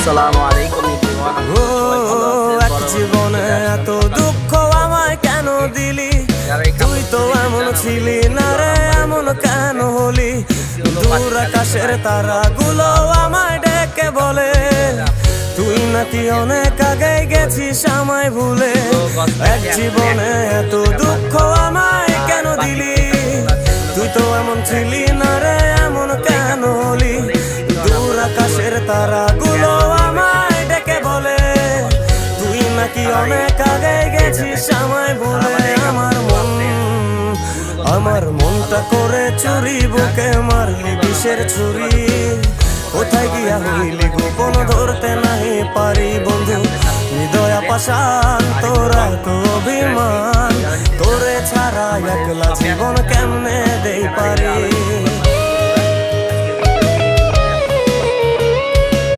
আসসালামু আলাইকুম এভরিওয়ান। এক জীবনে এত দুঃখ আমায় কেন দিলি? তুই তো এমন ছিলি না রে, এমন কেন হলি? দূর আকাশের তারাগুলো আমায় ডেকে বলে তুই নাকি অনেক আগে গেছিস আমায় ভুলে। এক জীবনে এত দুঃখ আমায় কেন দিলি? তুই তো এমন ছিলি না রে, এমন কেন হলি? দূর আকাশের তারাগুলো আমায় ডেকে বলে তুই নাকি অনেক আগে গেছিস আমায় ভুলে। আমার মনটা করে চুরি, বুকে মারলি বিষের ছুরি। কোথায় গিয়া হইলি গোপন ধরতে নাই পারি বন্ধু। হৃদয় পাষাণ তোরা তো অভিমান, তোরে ছাড়া একলা জীবন কেমনে দেই পারি।